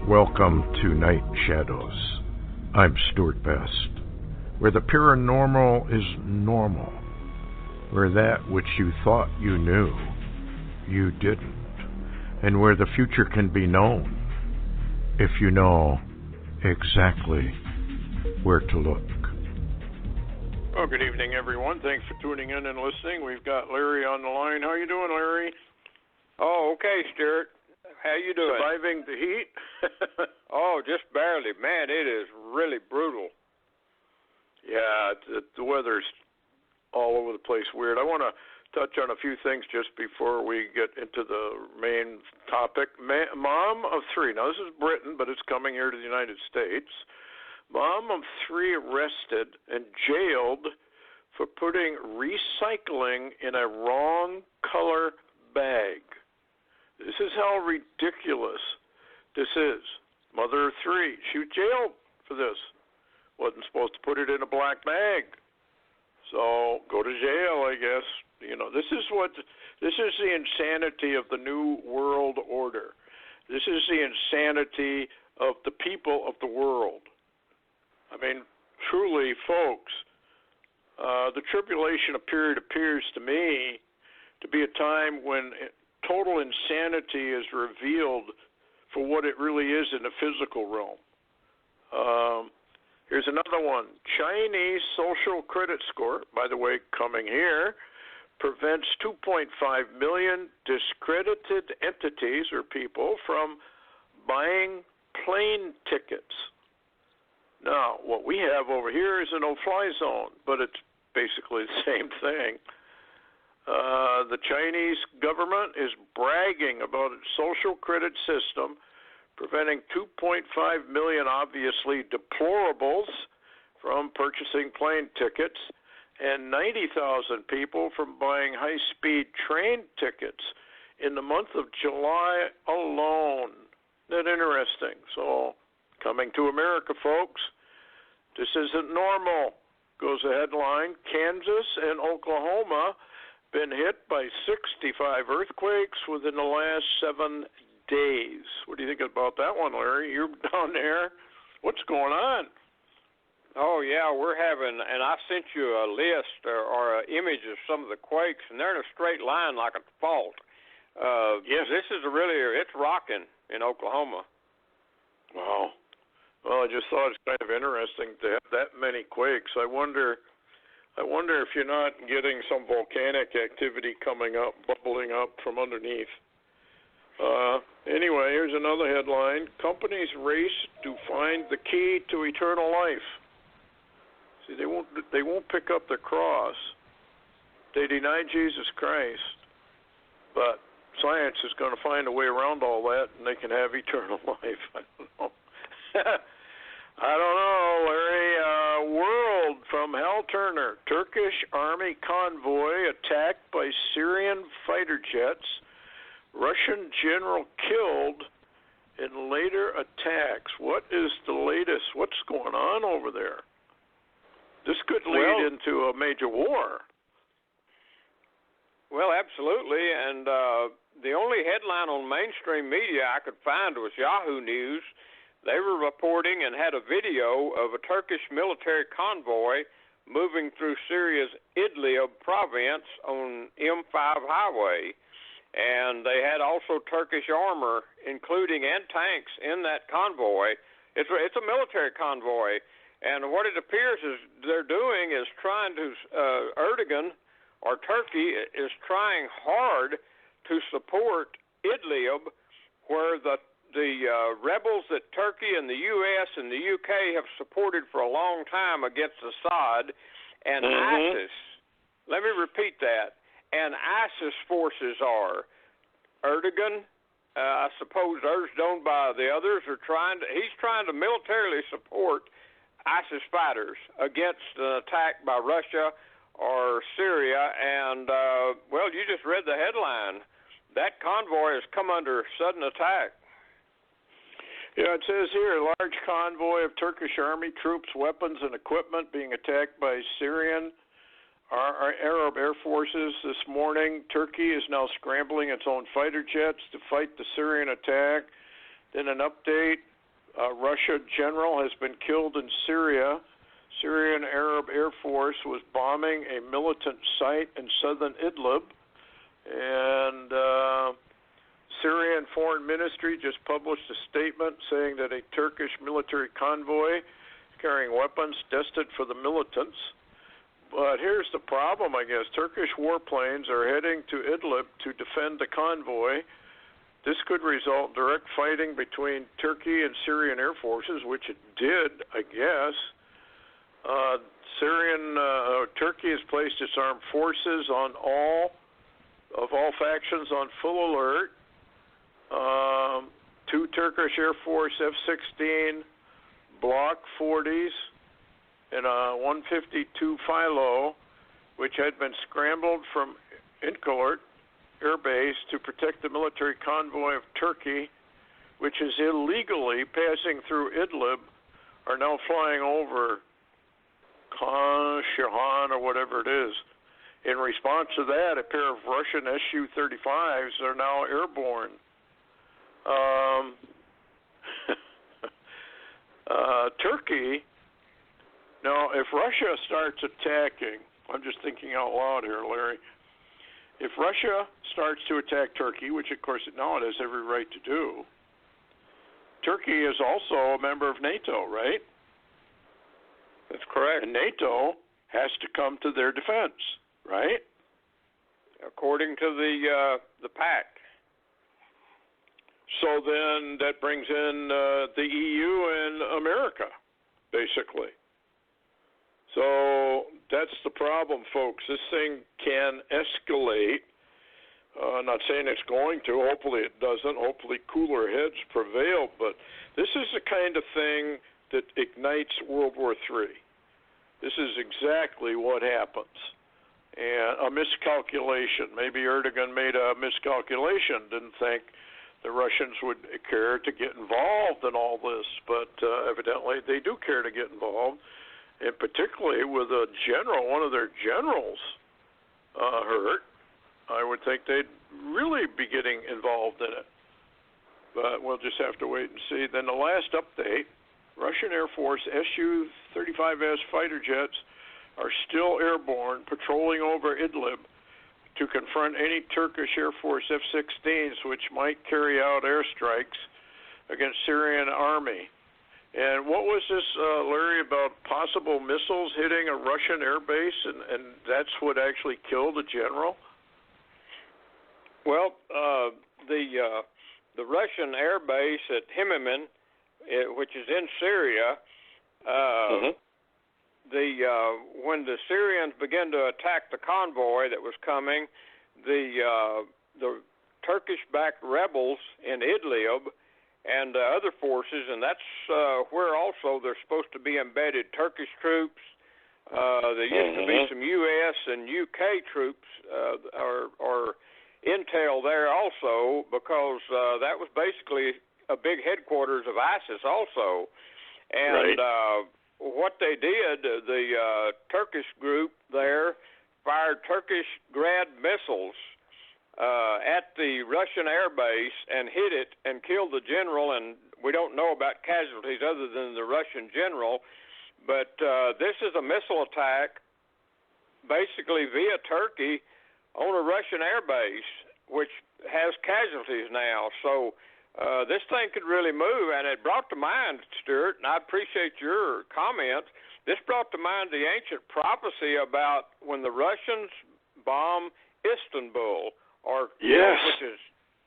Welcome to Night Shadows. I'm Stewart Best, where the paranormal is normal, where that which you thought you knew, you didn't, and where the future can be known if you know exactly where to look. Well, good evening, everyone. Thanks for tuning in and listening. We've got Larry on the line. How you doing, Larry? Oh, okay, Stewart. How you doing? Surviving the heat? Oh, just barely. Man, it is really brutal. Yeah, the weather's all over the place weird. I want to touch on a few things just before we get into the main topic. Mom of three. Now, this is Britain, but it's coming here to the United States. Mom of three arrested and jailed for putting recycling in a wrong color bag. This is how ridiculous this is. Mother of three. She was jailed for this. Wasn't supposed to put it in a black bag. So go to jail, I guess. You know, this is the insanity of the new world order. This is the insanity of the people of the world. I mean, truly, folks, the tribulation period appears to me to be a time when total insanity is revealed for what it really is in the physical realm. Here's another one. Chinese social credit score, by the way, coming here, prevents 2.5 million discredited entities or people from buying plane tickets. Now, what we have over here is a no-fly zone, but it's basically the same thing. The Chinese government is bragging about its social credit system, preventing 2.5 million obviously deplorables from purchasing plane tickets and 90,000 people from buying high-speed train tickets in the month of July alone. Isn't that interesting? So, coming to America, folks, this isn't normal. Goes a headline, Kansas and Oklahoma been hit by 65 earthquakes within the last 7 days. What do you think about that one, Larry? You're down there. What's going on? Oh, yeah, we're having, and I sent you a list or an image of some of the quakes, and they're in a straight line like a fault. Yes. This is it's rocking in Oklahoma. Wow. Well, I just thought it's kind of interesting to have that many quakes. I wonder if you're not getting some volcanic activity coming up, bubbling up from underneath. Anyway, here's another headline. Companies race to find the key to eternal life. See, they won't pick up their cross. They deny Jesus Christ. But science is going to find a way around all that, and they can have eternal life. I don't know. I don't know, Larry. World from Hal Turner. Turkish army convoy attacked by Syrian fighter jets. Russian general killed in later attacks. What is the latest? What's going on over there? This could lead into a major war. Well, absolutely. And the only headline on mainstream media I could find was Yahoo News. They were reporting and had a video of a Turkish military convoy moving through Syria's Idlib province on M5 highway. And they had also Turkish armor, including and tanks, in that convoy. It's a military convoy. And what it appears is they're doing is trying to, Erdogan, or Turkey, is trying hard to support Idlib, where the rebels that Turkey and the U.S. and the U.K. have supported for a long time against Assad and ISIS. Let me repeat that. And ISIS forces are. Erdogan, I suppose urged on by the others, he's trying to militarily support ISIS fighters against an attack by Russia or Syria. And, you just read the headline. That convoy has come under sudden attack. Yeah, it says here, a large convoy of Turkish army troops, weapons, and equipment being attacked by Syrian Arab air forces this morning. Turkey is now scrambling its own fighter jets to fight the Syrian attack. Then an update, A Russia general has been killed in Syria. Syrian Arab Air Force was bombing a militant site in southern Idlib. And Syrian Foreign Ministry just published a statement saying that a Turkish military convoy carrying weapons destined for the militants. But here's the problem, I guess. Turkish warplanes are heading to Idlib to defend the convoy. This could result in direct fighting between Turkey and Syrian air forces, which it did, I guess. Turkey has placed its armed forces on all factions on full alert. 2 Turkish Air Force F-16 Block 40s and a 152 Philo, which had been scrambled from Inkort Air Base to protect the military convoy of Turkey, which is illegally passing through Idlib, are now flying over Khan, Shahan, or whatever it is. In response to that, a pair of Russian Su-35s are now airborne. Turkey, now if Russia starts attacking, I'm just thinking out loud here, Larry, if Russia starts to attack Turkey, which of course now it has every right to do, Turkey is also a member of NATO, right? That's correct. And NATO has to come to their defense, right? According to the pact. So then that brings in the EU and America, basically. So that's the problem, folks. This thing can escalate. Not saying it's going to. Hopefully it doesn't. Hopefully cooler heads prevail. But this is the kind of thing that ignites World War III. This is exactly what happens. And a miscalculation. Maybe Erdogan made a miscalculation, didn't think the Russians would care to get involved in all this, but evidently they do care to get involved, and particularly with a general, one of their generals hurt, I would think they'd really be getting involved in it. But we'll just have to wait and see. Then the last update, Russian Air Force Su-35S fighter jets are still airborne, patrolling over Idlib to confront any Turkish Air Force F-16s which might carry out airstrikes against Syrian army. And what was this, Larry, about possible missiles hitting a Russian air base, and that's what actually killed a general? Well, the Russian air base at Himiman, which is in Syria, when the Syrians began to attack the convoy that was coming, the Turkish-backed rebels in Idlib and other forces, and that's where also there's supposed to be embedded Turkish troops. There used to be some U.S. and U.K. troops or intel there also, because that was basically a big headquarters of ISIS also. And what they did, the Turkish group there fired Turkish Grad missiles at the Russian air base and hit it and killed the general, and we don't know about casualties other than the Russian general. But this is a missile attack basically via Turkey on a Russian air base, which has casualties now. So this thing could really move, and it brought to mind, Stewart, and I appreciate your comment, this brought to mind the ancient prophecy about when the Russians bomb Istanbul, or which is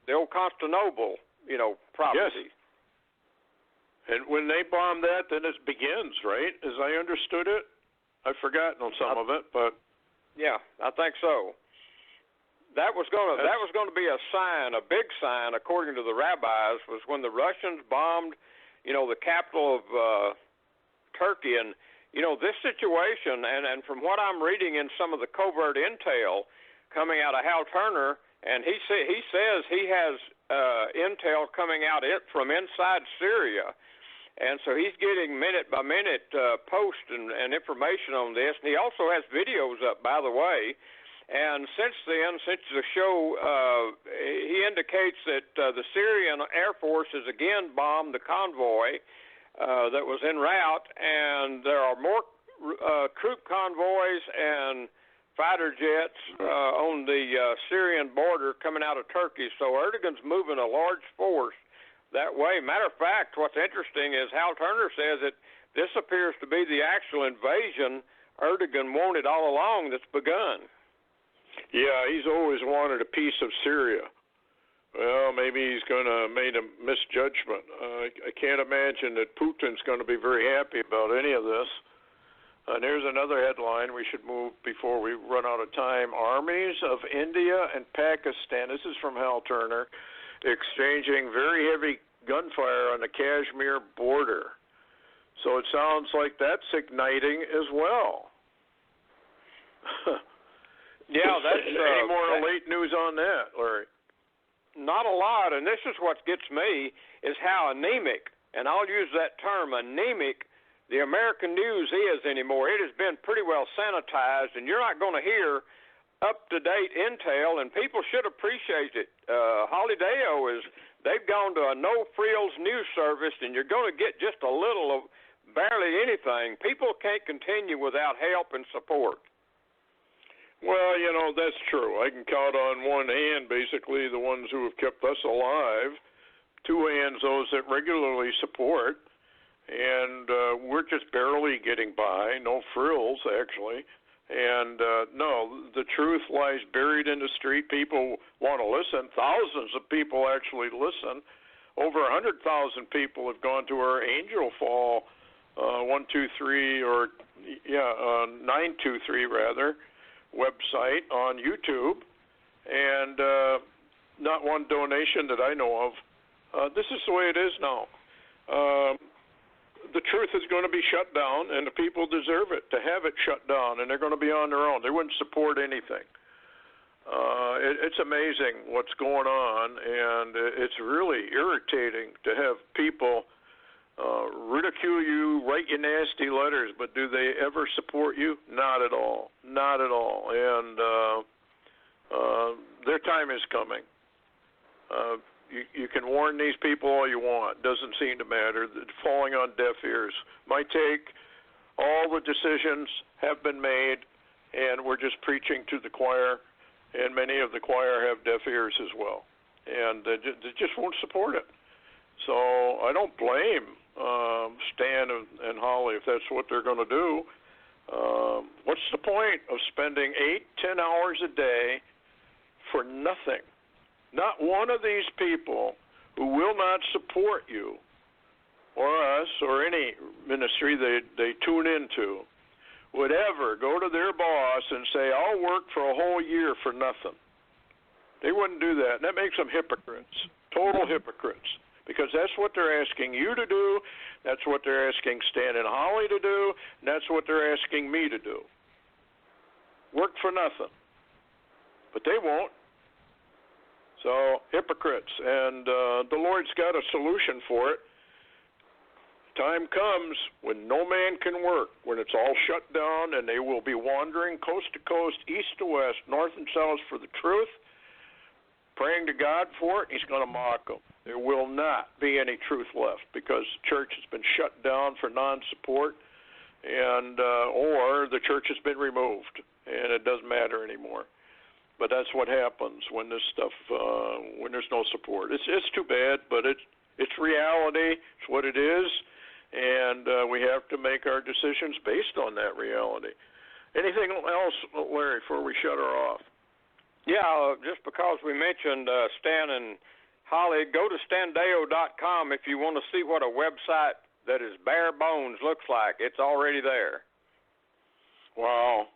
the old Constantinople, prophecy. Yes. And when they bomb that, then it begins, right? As I understood it, I've forgotten on some of it, but yeah, I think so. That was going to be a sign, a big sign, according to the rabbis, was when the Russians bombed, the capital of Turkey. And this situation, and from what I'm reading in some of the covert intel coming out of Hal Turner, and he says he has intel coming out from inside Syria, and so he's getting minute by minute posts and information on this, and he also has videos up, by the way. And since then, since the show, he indicates that the Syrian Air Force has again bombed the convoy that was en route, and there are more troop convoys and fighter jets on the Syrian border coming out of Turkey. So Erdogan's moving a large force that way. Matter of fact, what's interesting is Hal Turner says that this appears to be the actual invasion Erdogan wanted all along that's begun. Yeah, he's always wanted a piece of Syria. Well, maybe he's going to made a misjudgment. I can't imagine that Putin's going to be very happy about any of this. And here's another headline we should move before we run out of time. Armies of India and Pakistan, this is from Hal Turner, exchanging very heavy gunfire on the Kashmir border. So it sounds like that's igniting as well. Yeah, that's any more late news on that, Larry? Not a lot, and this is what gets me, is how anemic, and I'll use that term, anemic, the American news is anymore. It has been pretty well sanitized, and you're not going to hear up-to-date intel, and people should appreciate it. Holideo they've gone to a no-frills news service, and you're going to get just a little of barely anything. People can't continue without help and support. Well, that's true. I can count on one hand, basically, the ones who have kept us alive. Two hands, those that regularly support. And we're just barely getting by. No frills, actually. And, no, the truth lies buried in the street. People want to listen. Thousands of people actually listen. Over 100,000 people have gone to our Angel Fall 123 or, 923, rather, website on YouTube, and not one donation that I know of. This is the way it is now. The truth is going to be shut down, and the people deserve it to have it shut down, and they're going to be on their own. They wouldn't support anything. It's amazing what's going on, and it's really irritating to have people ridicule you, write you nasty letters, but do they ever support you? Not at all. Not at all. And their time is coming. You can warn these people all you want. Doesn't seem to matter. It's falling on deaf ears. My take, all the decisions have been made, and we're just preaching to the choir, and many of the choir have deaf ears as well. And they just won't support it. So I don't blame Stan and Holly if that's what they're going to do. What's the point of spending 8-10 hours a day for nothing? Not one of these people who will not support you or us or any ministry they tune into would ever go to their boss and say, I'll work for a whole year for nothing. They wouldn't do that. And that makes them hypocrites, total hypocrites. Because that's what they're asking you to do, that's what they're asking Stan and Holly to do, and that's what they're asking me to do. Work for nothing. But they won't. So, hypocrites. And the Lord's got a solution for it. Time comes when no man can work, when it's all shut down, and they will be wandering coast to coast, east to west, north and south for the truth, praying to God for it. He's going to mock them. There will not be any truth left because the church has been shut down for non-support, and or the church has been removed, and it doesn't matter anymore. But that's what happens when this stuff, when there's no support. It's too bad, but it's reality. It's what it is, and we have to make our decisions based on that reality. Anything else, Larry, before we shut her off? Yeah, just because we mentioned Stan and Holly, go to standeo.com if you want to see what a website that is bare bones looks like. It's already there. Wow.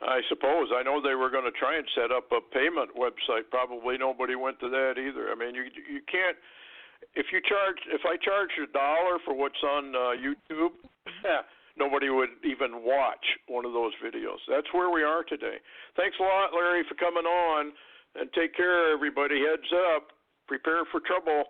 I suppose. I know they were going to try and set up a payment website. Probably nobody went to that either. I mean, you can't. If I charged $1 for what's on YouTube, nobody would even watch one of those videos. That's where we are today. Thanks a lot, Larry, for coming on, and take care, everybody. Heads up. Prepare for trouble.